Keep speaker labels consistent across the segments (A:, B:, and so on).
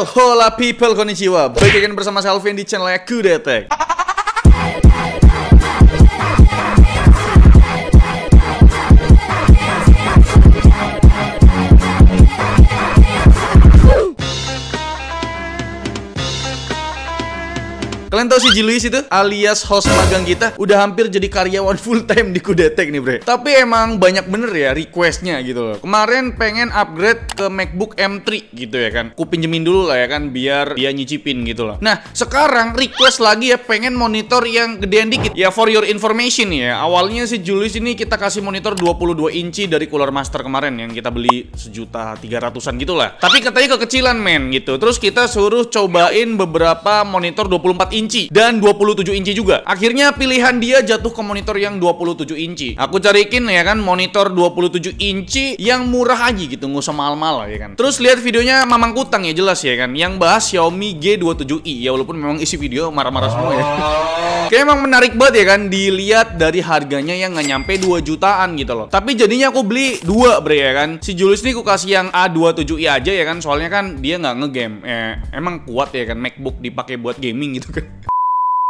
A: Well, hola people, konnichiwa. Balik lagi bersama saya Alvin di channel Kudetek. Kalian tahu si Jiluis itu alias host magang kita udah hampir jadi karyawan full time di Kudetek nih bre. Tapi emang banyak bener ya requestnya gitu loh. Kemarin pengen upgrade ke MacBook M3 gitu ya kan. Ku pinjemin dulu lah ya kan biar dia nyicipin gitu loh. Nah sekarang request lagi ya pengen monitor yang gedean dikit. Ya for your information ya, awalnya si Jiluis ini kita kasih monitor 22 inci dari Cooler Master kemarin yang kita beli 1.300.000-an gitu lah. Tapi katanya kekecilan men gitu. Terus kita suruh cobain beberapa monitor 24 inci dan 27 inci juga. Akhirnya pilihan dia jatuh ke monitor yang 27 inci. Aku cariin ya kan monitor 27 inci yang murah aja gitu, nggak usah mahal-mahal ya kan. Terus lihat videonya Mamang Kutang ya jelas ya kan, yang bahas Xiaomi G27i. Ya walaupun memang isi video marah-marah semua ya. Kayak emang menarik banget ya kan, dilihat dari harganya yang nggak nyampe 2 jutaan gitu loh. Tapi jadinya aku beli 2 bre ya kan. Si Julius nih aku kasih yang A27i aja ya kan, soalnya kan dia nggak ngegame. Emang kuat ya kan MacBook dipakai buat gaming gitu kan.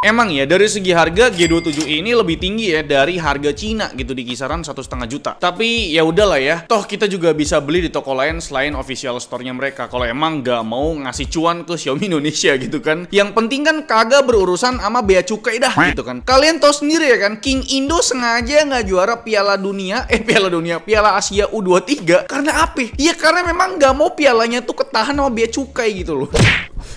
A: Emang ya dari segi harga G27i ini lebih tinggi ya dari harga Cina gitu di kisaran 1,5 juta. Tapi ya udahlah ya, toh kita juga bisa beli di toko lain selain official store-nya mereka. Kalau emang nggak mau ngasih cuan ke Xiaomi Indonesia gitu kan. Yang penting kan kagak berurusan sama bea cukai dah gitu kan. Kalian tahu sendiri ya kan, King Indo sengaja nggak juara Piala Asia U23 karena apa? Iya karena memang nggak mau pialanya tuh ketahan sama bea cukai gitu loh.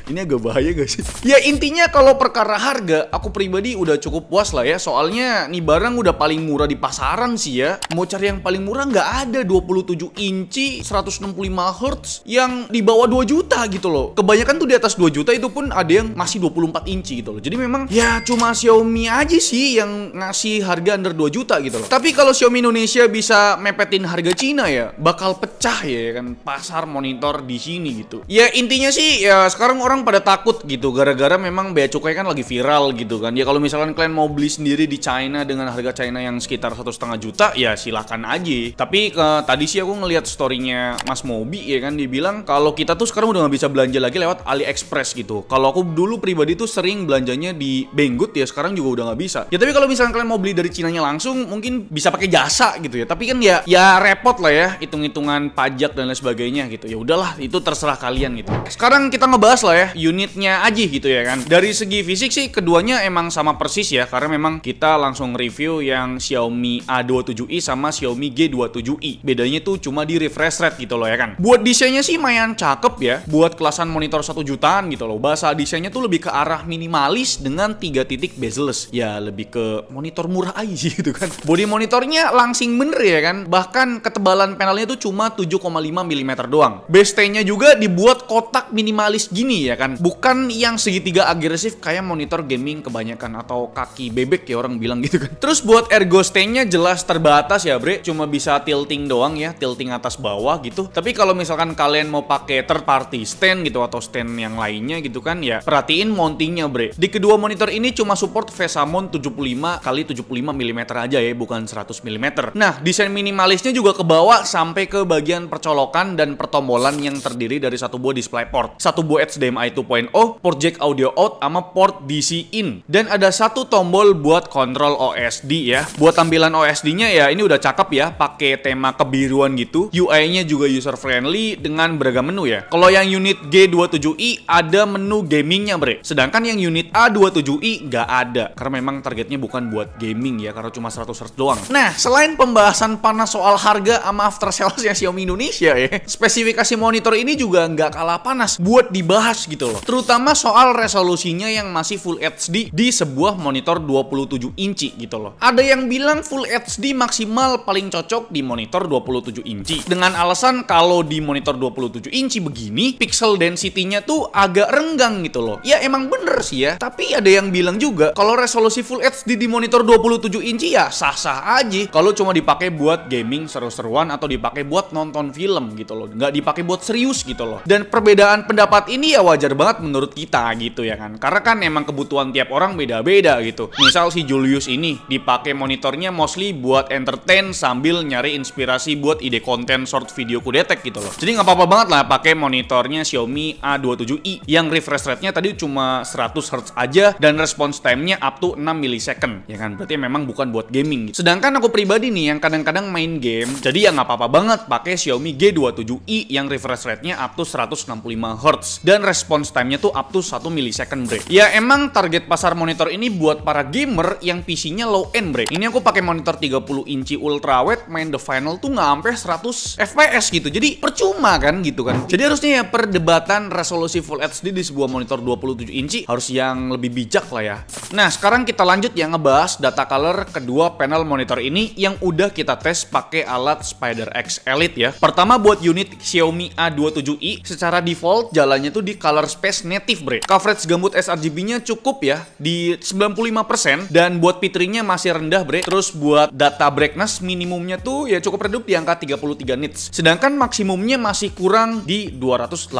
A: Ini agak bahaya gak sih? Ya intinya kalau perkara harga, aku pribadi udah cukup puas lah ya. Soalnya nih barang udah paling murah di pasaran sih ya. Mau cari yang paling murah nggak ada 27 inci 165 Hz yang di bawah 2 juta gitu loh. Kebanyakan tuh di atas 2 juta itu pun ada yang masih 24 inci gitu loh. Jadi memang ya cuma Xiaomi aja sih yang ngasih harga under 2 juta gitu loh. Tapi kalau Xiaomi Indonesia bisa mepetin harga Cina ya, bakal pecah ya kan pasar monitor di sini gitu. Ya intinya sih ya sekarang orang pada takut gitu gara-gara memang bea cukai kan lagi viral gitu kan. Ya kalau misalkan kalian mau beli sendiri di China dengan harga China yang sekitar 1,5 juta ya silakan aja. Tapi tadi sih aku ngelihat storynya Mas Mobi ya kan, dibilang kalau kita tuh sekarang udah nggak bisa belanja lagi lewat AliExpress gitu. Kalau aku dulu pribadi tuh sering belanjanya di Banggood ya, sekarang juga udah nggak bisa. Ya tapi kalau misalkan kalian mau beli dari Cinanya langsung mungkin bisa pakai jasa gitu ya. Tapi kan ya repot lah ya hitung-hitungan pajak dan lain sebagainya gitu. Ya udahlah itu terserah kalian gitu. Sekarang kita ngebahas lah ya unitnya aja gitu ya kan. Dari segi fisik sih keduanya emang sama persis ya, karena memang kita langsung review yang Xiaomi A27i sama Xiaomi G27i. Bedanya tuh cuma di refresh rate gitu loh ya kan. Buat desainnya sih lumayan cakep ya, buat kelasan monitor 1 jutaan gitu loh. Bahasa desainnya tuh lebih ke arah minimalis dengan 3 titik bezel-less. Ya lebih ke monitor murah aja sih gitu kan. Body monitornya langsing bener ya kan. Bahkan ketebalan panelnya tuh cuma 7,5 mm doang. Base stand-nya juga dibuat kotak minimalis gini ya kan, bukan yang segitiga agresif kayak monitor gaming kebanyakan atau kaki bebek ya orang bilang gitu kan. Terus buat ergo stand-nya jelas terbatas ya bre, cuma bisa tilting doang ya, tilting atas bawah gitu. Tapi kalau misalkan kalian mau pakai third party stand gitu atau stand yang lainnya gitu kan ya, perhatiin mountingnya bre. Di kedua monitor ini cuma support VESA mount 75 x 75 mm aja ya, bukan 100 mm. Nah desain minimalisnya juga kebawa sampai ke bagian percolokan dan pertombolan yang terdiri dari satu buah DisplayPort, satu buah HDMI 2.0, port jack audio out, sama port DC in. Dan ada satu tombol buat kontrol OSD ya. Buat tampilan OSD-nya ya ini udah cakep ya, pakai tema kebiruan gitu. UI-nya juga user friendly dengan beragam menu ya. Kalau yang unit G27i ada menu gamingnya bre. Sedangkan yang unit A27i nggak ada. Karena memang targetnya bukan buat gaming ya, karena cuma 100 Hz doang. Nah, selain pembahasan panas soal harga sama after sales-nya Xiaomi Indonesia ya, spesifikasi monitor ini juga nggak kalah panas buat dibahas gitu loh. Terutama soal resolusinya yang masih Full HD di sebuah monitor 27 inci gitu loh. Ada yang bilang Full HD maksimal paling cocok di monitor 27 inci. Dengan alasan kalau di monitor 27 inci begini, pixel density-nya tuh agak renggang gitu loh. Ya emang bener sih ya. Tapi ada yang bilang juga kalau resolusi Full HD di monitor 27 inci ya sah-sah aja. Kalau cuma dipakai buat gaming seru-seruan atau dipakai buat nonton film gitu loh. Nggak dipakai buat serius gitu loh. Dan perbedaan pendapat ini Tapi ya wajar banget menurut kita gitu ya kan. Karena kan emang kebutuhan tiap orang beda-beda gitu. Misal si Julius ini dipakai monitornya mostly buat entertain sambil nyari inspirasi buat ide konten short video kudetek gitu loh. Jadi nggak apa-apa banget lah pakai monitornya Xiaomi A27i yang refresh rate-nya tadi cuma 100 Hz aja dan response time-nya up to 6 millisecond. Ya kan, berarti memang bukan buat gaming gitu. Sedangkan aku pribadi nih yang kadang-kadang main game, jadi ya nggak apa-apa banget pakai Xiaomi G27i yang refresh rate-nya up to 165 Hz dan response time-nya tuh up to 1 millisecond, bre. Ya emang target pasar monitor ini buat para gamer yang PC-nya low end, bre. Ini aku pakai monitor 30 inci ultrawide main The Final tuh nggak sampai 100 FPS gitu. Jadi percuma kan gitu kan. Jadi harusnya ya perdebatan resolusi Full HD di sebuah monitor 27 inci harus yang lebih bijak lah ya. Nah, sekarang kita lanjut ya ngebahas data color kedua panel monitor ini yang udah kita tes pakai alat SpiderX Elite ya. Pertama buat unit Xiaomi A27i secara default jalannya tuh di color space native, bre. Coverage gambut sRGB-nya cukup ya di 95% dan buat pitringnya masih rendah, bre. Terus buat data brightness minimumnya tuh ya cukup redup di angka 33 nits. Sedangkan maksimumnya masih kurang di 280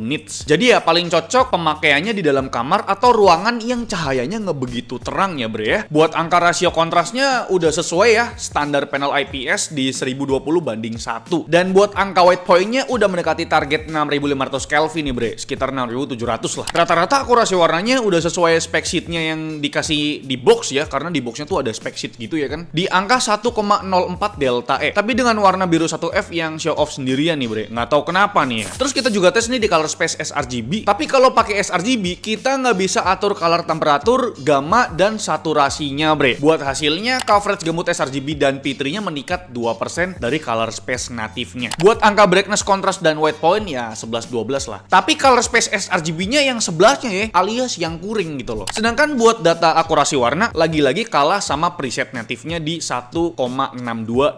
A: nits. Jadi ya paling cocok pemakaiannya di dalam kamar atau ruangan yang cahayanya nggak begitu terang ya, bre ya. Buat angka rasio kontrasnya udah sesuai ya, standar panel IPS di 1020 banding 1. Dan buat angka white point-nya udah mendekati target 6500 Kelvin nih, bre, sekitar 6700 lah. Rata-rata akurasi warnanya udah sesuai spek sheet-nya yang dikasih di box ya, karena di box-nya tuh ada spek sheet gitu ya kan. Di angka 1,04 delta E. Tapi dengan warna biru 1F yang show off sendirian nih, bre. Nggak tahu kenapa nih ya. Terus kita juga tes nih di color space sRGB. Tapi kalau pakai sRGB, kita nggak bisa atur color temperatur, gamma, dan saturasinya, bre. Buat hasilnya, coverage gambut sRGB dan P3-nya meningkat 2% dari color space natifnya. Buat angka brightness, contrast, dan white point ya 11-12 lah. Tapi color space sRGB-nya yang 11-nya ya, alias yang kuring gitu loh. Sedangkan buat data akurasi warna, lagi-lagi kalah sama preset natifnya di 1,62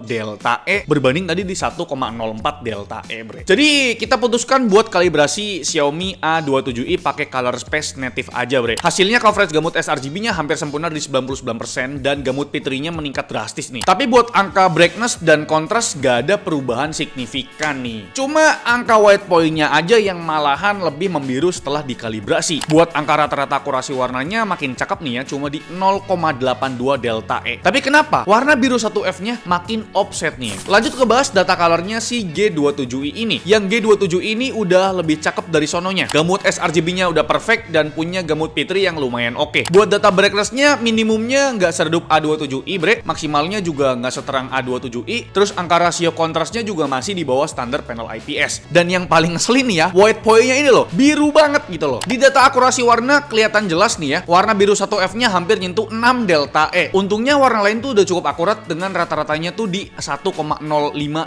A: delta E, berbanding tadi di 1,04 delta E, bre. Jadi kita putuskan buat kalibrasi Xiaomi A27i pakai color space native aja, bre. Hasilnya coverage gambut sRGB-nya hampir sempurna di 99% dan gambut P3-nya meningkat drastis nih. Tapi buat angka brightness dan kontras gak ada perubahan signifikan nih. Cuma angka white point-nya aja yang malahan lebih membiru setelah dikalibrasi. Buat angka rata-rata akurasi warnanya makin cakep nih ya, cuma di 0,82 delta E. Tapi kenapa warna biru 1F-nya makin offset nih? Lanjut ke bahas data colornya si G27i ini. Yang G27 ini udah lebih cakep dari sononya. Gambut sRGB-nya udah perfect dan punya gambut P3 yang lumayan oke. Buat data brightness-nya minimumnya nggak seredup A27i, bre. Maksimalnya juga nggak seterang A27i. Terus angka rasio kontrasnya juga masih di bawah standar panel IPS. Dan yang paling ngeselin nih ya, white point-nya ini loh, biru banget gitu loh. Di data akurasi warna kelihatan jelas nih ya, warna biru 1F-nya hampir nyentuh 6 delta E. Untungnya warna lain tuh udah cukup akurat dengan rata-ratanya tuh di 1,05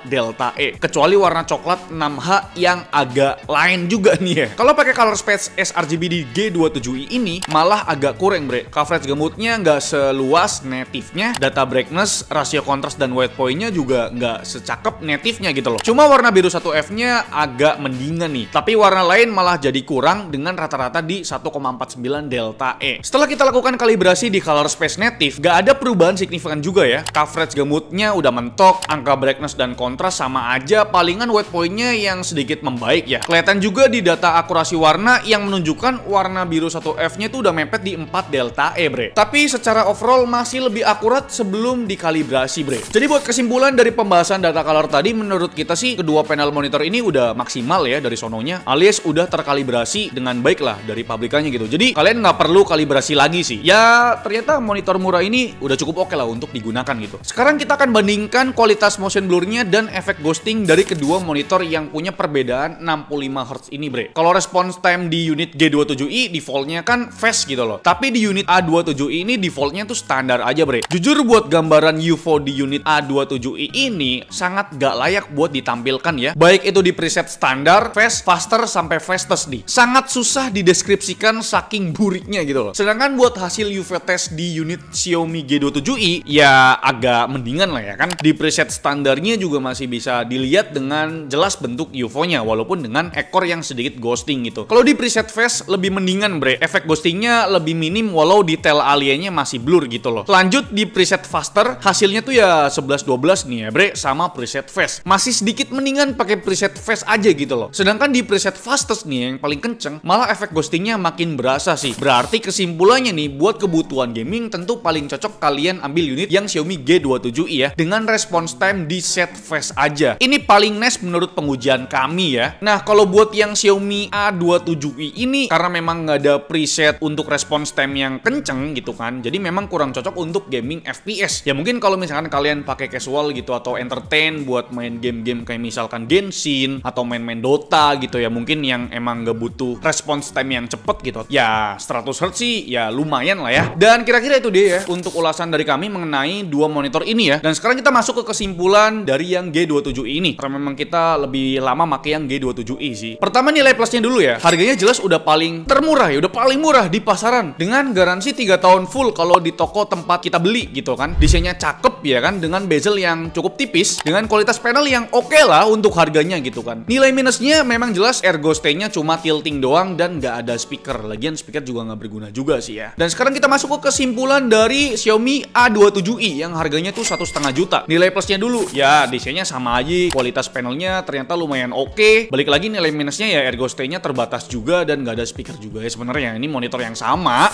A: delta E. Kecuali warna coklat 6H yang agak lain juga nih ya. Kalau pakai color space sRGB di G27i ini malah agak kurang, bre. Coverage gambutnya nggak seluas native-nya, data brightness, rasio kontras, dan white point-nya juga nggak secakep native-nya gitu loh. Cuma warna biru 1F-nya agak mendingan nih. Tapi warna lain malah jadi kurang dengan rata-rata di 1,49 delta E. Setelah kita lakukan kalibrasi di color space native, gak ada perubahan signifikan juga ya. Coverage gambutnya udah mentok, angka brightness dan kontras sama aja, palingan white point-nya yang sedikit membaik ya. Kelihatan juga di data akurasi warna yang menunjukkan warna biru 1F-nya tuh udah mepet di 4 delta E, bre. Tapi secara overall masih lebih akurat sebelum dikalibrasi, bre. Jadi buat kesimpulan dari pembahasan data color tadi, menurut kita sih kedua panel monitor ini udah maksimal ya dari sononya, alias udah terkalibrasi dengan baik lah dari pabrikannya gitu. Jadi kalian nggak perlu kalibrasi lagi sih. Ya ternyata monitor murah ini udah cukup oke lah untuk digunakan gitu. Sekarang kita akan bandingkan kualitas motion blur-nya dan efek ghosting dari kedua monitor yang punya perbedaan 65 Hz ini, bre. Kalau response time di unit G27i defaultnya kan fast gitu loh. Tapi di unit A27i ini defaultnya tuh standar aja, bre. Jujur buat gambaran UFO di unit A27i ini sangat gak layak buat ditampilkan ya. Baik itu di preset standar, fast, faster, sampai fastest nih. Sangat susah dideskripsikan saking buriknya gitu loh. Sedangkan buat hasil UV test di unit Xiaomi G27i ya agak mendingan lah ya kan. Di preset standarnya juga masih bisa dilihat dengan jelas bentuk UFO-nya walaupun dengan ekor yang sedikit ghosting gitu. Kalau di preset face lebih mendingan, bre. Efek ghostingnya lebih minim walau detail aliennya masih blur gitu loh. Lanjut di preset faster, hasilnya tuh ya 11-12 nih ya, bre, sama preset face. Masih sedikit mendingan pakai preset face aja gitu loh. Sedangkan di preset fastest nih yang paling kenceng, malah efek ghostingnya makin berasa sih. Berarti kesimpulannya nih, buat kebutuhan gaming tentu paling cocok kalian ambil unit yang Xiaomi G27i ya, dengan response time di set fast aja. Ini paling nice menurut pengujian kami ya. Nah, kalau buat yang Xiaomi A27i ini, karena memang nggak ada preset untuk response time yang kenceng gitu kan, jadi memang kurang cocok untuk gaming FPS. Ya mungkin kalau misalkan kalian pakai casual gitu atau entertain buat main game-game kayak misalkan Genshin atau main-main Dota gitu ya, mungkin yang emang nggak butuh response time yang cepet gitu, ya 100Hz sih ya lumayan lah ya. Dan kira-kira itu dia ya untuk ulasan dari kami mengenai dua monitor ini ya. Dan sekarang kita masuk ke kesimpulan dari yang G27i ini, karena memang kita lebih lama pakai yang G27i sih. Pertama nilai plusnya dulu ya, harganya jelas udah paling termurah ya, udah paling murah di pasaran dengan garansi 3 tahun full kalau di toko tempat kita beli gitu kan. Desainnya cakep ya kan, dengan bezel yang cukup tipis, dengan kualitas panel yang oke lah untuk harganya gitu kan. Nilai minusnya memang jelas ergo stay-nya cuma tilting doang dan nggak ada speaker. Lagian speaker juga nggak berguna juga sih ya. Dan sekarang kita masuk ke kesimpulan dari Xiaomi A27i yang harganya tuh 1,5 juta. Nilai plusnya dulu, ya desainnya sama aja, kualitas panelnya ternyata lumayan oke. Balik lagi nilai minusnya ya ergo stay-nya terbatas juga dan nggak ada speaker juga ya. Sebenarnya ini monitor yang sama,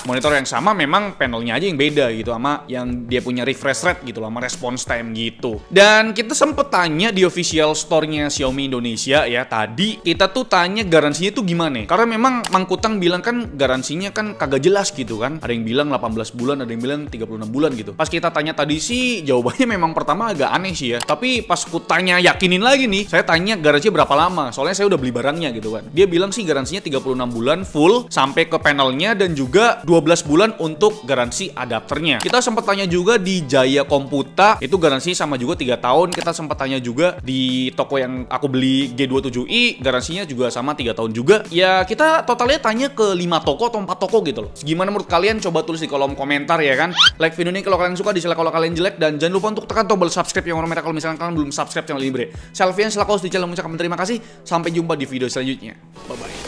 A: memang panelnya aja yang beda gitu sama yang dia punya refresh rate gitu loh, sama response time gitu. Dan kita sempet tanya di official store-nya Xiaomi Indonesia ya, tadi kita tuh tanya garansinya tuh gimana, karena memang Mangkutang bilang kan garansinya kan kagak jelas gitu kan, ada yang bilang 18 bulan, ada yang bilang 36 bulan gitu. Pas kita tanya tadi sih jawabannya memang pertama agak aneh sih ya, tapi pas ku tanya yakinin lagi nih, saya tanya garansi berapa lama, soalnya saya udah beli barangnya gitu kan. Dia bilang sih garansinya 36 bulan full sampai ke panelnya dan juga 12 bulan untuk garansi adapternya. Kita sempat tanya juga di Jaya Komputa, itu garansi sama juga 3 tahun. Kita sempat tanya juga di toko yang aku beli G27i, garansinya juga sama 3 tahun juga. Ya kita totalnya tanya ke 5 toko atau 4 toko gitu loh. Gimana menurut kalian? Coba tulis di kolom komentar ya kan. Like video ini kalau kalian suka, dislike kalau kalian jelek, dan jangan lupa untuk tekan tombol subscribe yang warna merah kalau misalkan kalian belum subscribe channel ini bre. Selfie yang selaku host di channel mengucapkan terima kasih. Sampai jumpa di video selanjutnya. Bye bye.